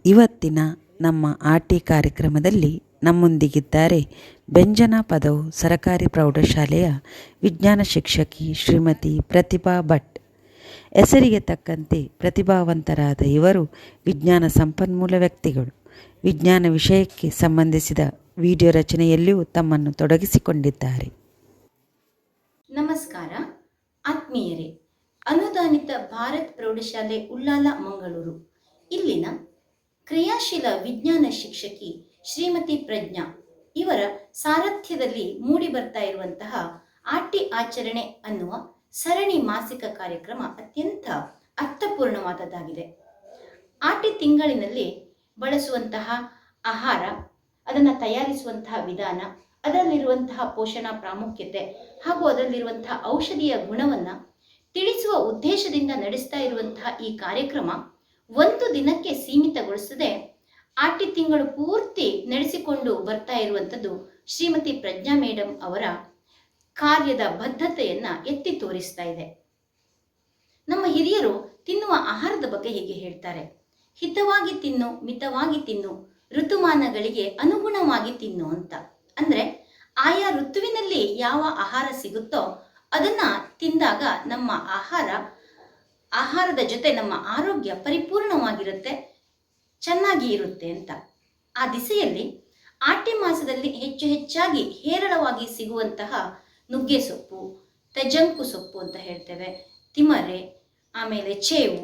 ಇವತ್ತಿನ ನಮ್ಮ ಆರ್ಟಿ ಕಾರ್ಯಕ್ರಮದಲ್ಲಿ ನಮ್ಮೊಂದಿಗಿದ್ದಾರೆ ಬೆಂಜನ ಪದವು ಸರಕಾರಿ ಪ್ರೌಢಶಾಲೆಯ ವಿಜ್ಞಾನ ಶಿಕ್ಷಕಿ ಶ್ರೀಮತಿ ಪ್ರತಿಭಾ ಭಟ್. ಹೆಸರಿಗೆ ತಕ್ಕಂತೆ ಪ್ರತಿಭಾವಂತರಾದ ಇವರು ವಿಜ್ಞಾನ ಸಂಪನ್ಮೂಲ ವ್ಯಕ್ತಿಗಳು. ವಿಜ್ಞಾನ ವಿಷಯಕ್ಕೆ ಸಂಬಂಧಿಸಿದ ವಿಡಿಯೋ ರಚನೆಯಲ್ಲಿಯೂ ತಮ್ಮನ್ನು ತೊಡಗಿಸಿಕೊಂಡಿದ್ದಾರೆ. ನಮಸ್ಕಾರ ಆತ್ಮೀಯರೇ, ಅನುದಾನಿತ ಭಾರತ್ ಪ್ರೌಢಶಾಲೆ ಉಳ್ಳಾಲ ಮಂಗಳೂರು ಇಲ್ಲಿನ ಕ್ರಿಯಾಶೀಲ ವಿಜ್ಞಾನ ಶಿಕ್ಷಕಿ ಶ್ರೀಮತಿ ಪ್ರಜ್ಞಾ ಇವರ ಸಾರಥ್ಯದಲ್ಲಿ ಮೂಡಿ ಬರ್ತಾ ಇರುವಂತಹ ಆರ್ಟಿ ಆಚರಣೆ ಅನ್ನುವ ಸರಣಿ ಮಾಸಿಕ ಕಾರ್ಯಕ್ರಮ ಅತ್ಯಂತ ಅರ್ಥಪೂರ್ಣವಾದದ್ದಾಗಿದೆ. ಆರ್ಟಿ ತಿಂಗಳಿನಲ್ಲಿ ಬಳಸುವಂತಹ ಆಹಾರ, ಅದನ್ನು ತಯಾರಿಸುವಂತಹ ವಿಧಾನ, ಅದರಲ್ಲಿರುವಂತಹ ಪೋಷಣಾ ಪ್ರಾಮುಖ್ಯತೆ ಹಾಗೂ ಅದರಲ್ಲಿರುವಂತಹ ಔಷಧಿಯ ಗುಣವನ್ನು ತಿಳಿಸುವ ಉದ್ದೇಶದಿಂದ ನಡೆಸ್ತಾ ಇರುವಂತಹ ಈ ಕಾರ್ಯಕ್ರಮ ಒಂದು ದಿನಕ್ಕೆ ಸೀಮಿತಗೊಳಿಸದೆ ಆರ್ಟಿ ತಿಂಗಳು ಪೂರ್ತಿ ನಡೆಸಿಕೊಂಡು ಬರ್ತಾ ಇರುವಂಥದ್ದು ಶ್ರೀಮತಿ ಪ್ರಜ್ಞಾ ಮೇಡಮ್ ಅವರ ಕಾರ್ಯದ ಬದ್ಧತೆಯನ್ನು ಎತ್ತಿ ತೋರಿಸ್ತಾ ಇದೆ. ನಮ್ಮ ಹಿರಿಯರು ತಿನ್ನುವ ಆಹಾರದ ಬಗ್ಗೆ ಹೀಗೆ ಹೇಳ್ತಾರೆ: ಹಿತವಾಗಿ ತಿನ್ನು, ಮಿತವಾಗಿ ತಿನ್ನು, ಋತುಮಾನಗಳಿಗೆ ಅನುಗುಣವಾಗಿ ತಿನ್ನು ಅಂತ. ಅಂದರೆ ಆಯಾ ಋತುವಿನಲ್ಲಿ ಯಾವ ಆಹಾರ ಸಿಗುತ್ತೋ ಅದನ್ನ ತಿಂದಾಗ ನಮ್ಮ ಆಹಾರದ ಜೊತೆ ನಮ್ಮ ಆರೋಗ್ಯ ಪರಿಪೂರ್ಣವಾಗಿರುತ್ತೆ, ಚೆನ್ನಾಗಿ ಇರುತ್ತೆ ಅಂತ. ಆ ದಿಸೆಯಲ್ಲಿ ಆಟಿ ಮಾಸದಲ್ಲಿ ಹೆಚ್ಚಾಗಿ ಹೇರಳವಾಗಿ ಸಿಗುವಂತಹ ನುಗ್ಗೆ ಸೊಪ್ಪು, ತೆಜಂಕು ಸೊಪ್ಪು ಅಂತ ಹೇಳ್ತೇವೆ, ತಿಮರೆ, ಆಮೇಲೆ ಚೇವು,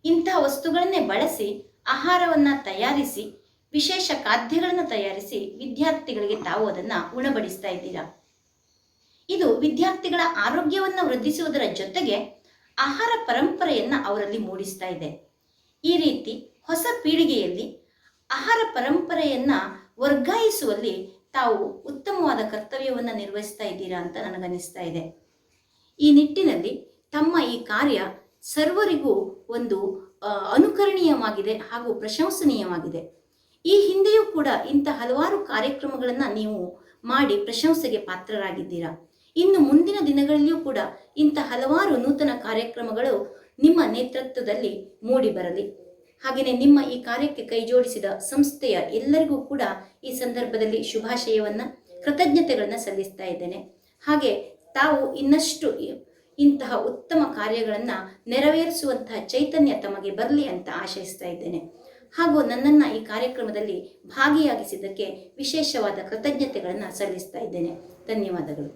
ಇಂತಹ ವಸ್ತುಗಳನ್ನೇ ಬಳಸಿ ಆಹಾರವನ್ನು ತಯಾರಿಸಿ, ವಿಶೇಷ ಖಾದ್ಯಗಳನ್ನು ತಯಾರಿಸಿ ವಿದ್ಯಾರ್ಥಿಗಳಿಗೆ ತಾವು ಅದನ್ನು ಉಣಬಡಿಸ್ತಾ ಇದ್ದೀರಾ. ಇದು ವಿದ್ಯಾರ್ಥಿಗಳ ಆರೋಗ್ಯವನ್ನು ವೃದ್ಧಿಸುವುದರ ಜೊತೆಗೆ ಆಹಾರ ಪರಂಪರೆಯನ್ನು ಅವರಲ್ಲಿ ಮೂಡಿಸ್ತಾ ಇದೆ. ಈ ರೀತಿ ಹೊಸ ಪೀಳಿಗೆಯಲ್ಲಿ ಆಹಾರ ಪರಂಪರೆಯನ್ನು ವರ್ಗಾಯಿಸುವಲ್ಲಿ ತಾವು ಉತ್ತಮವಾದ ಕರ್ತವ್ಯವನ್ನು ನಿರ್ವಹಿಸ್ತಾ ಇದ್ದೀರಾ ಅಂತ ನನಗನ್ನಿಸ್ತಾ ಇದೆ. ಈ ನಿಟ್ಟಿನಲ್ಲಿ ತಮ್ಮ ಈ ಕಾರ್ಯ ಸರ್ವರಿಗೂ ಒಂದು ಅನುಕರಣೀಯವಾಗಿದೆ ಹಾಗೂ ಪ್ರಶಂಸನೀಯವಾಗಿದೆ. ಈ ಹಿಂದೆಯೂ ಕೂಡ ಇಂಥ ಹಲವಾರು ಕಾರ್ಯಕ್ರಮಗಳನ್ನು ನೀವು ಮಾಡಿ ಪ್ರಶಂಸೆಗೆ ಪಾತ್ರರಾಗಿದ್ದೀರಾ. ಇನ್ನು ಮುಂದಿನ ದಿನಗಳಲ್ಲಿಯೂ ಕೂಡ ಇಂಥ ಹಲವಾರು ನೂತನ ಕಾರ್ಯಕ್ರಮಗಳು ನಿಮ್ಮ ನೇತೃತ್ವದಲ್ಲಿ ಮೂಡಿ ಬರಲಿ. ಹಾಗೆಯೇ ನಿಮ್ಮ ಈ ಕಾರ್ಯಕ್ಕೆ ಕೈಜೋಡಿಸಿದ ಸಂಸ್ಥೆಯ ಎಲ್ಲರಿಗೂ ಕೂಡ ಈ ಸಂದರ್ಭದಲ್ಲಿ ಶುಭಾಶಯವನ್ನು, ಕೃತಜ್ಞತೆಗಳನ್ನು ಸಲ್ಲಿಸ್ತಾ ಇದ್ದೇನೆ. ಹಾಗೆ ತಾವು ಇನ್ನಷ್ಟು ಇಂತಹ ಉತ್ತಮ ಕಾರ್ಯಗಳನ್ನು ನೆರವೇರಿಸುವಂತಹ ಚೈತನ್ಯ ತಮಗೆ ಬರಲಿ ಅಂತ ಆಶಯಿಸ್ತಾ ಇದ್ದೇನೆ. ಹಾಗೂ ನನ್ನನ್ನು ಈ ಕಾರ್ಯಕ್ರಮದಲ್ಲಿ ಭಾಗಿಯಾಗಿಸಿದ್ದಕ್ಕೆ ವಿಶೇಷವಾದ ಕೃತಜ್ಞತೆಗಳನ್ನು ಸಲ್ಲಿಸ್ತಾ ಇದ್ದೇನೆ. ಧನ್ಯವಾದಗಳು.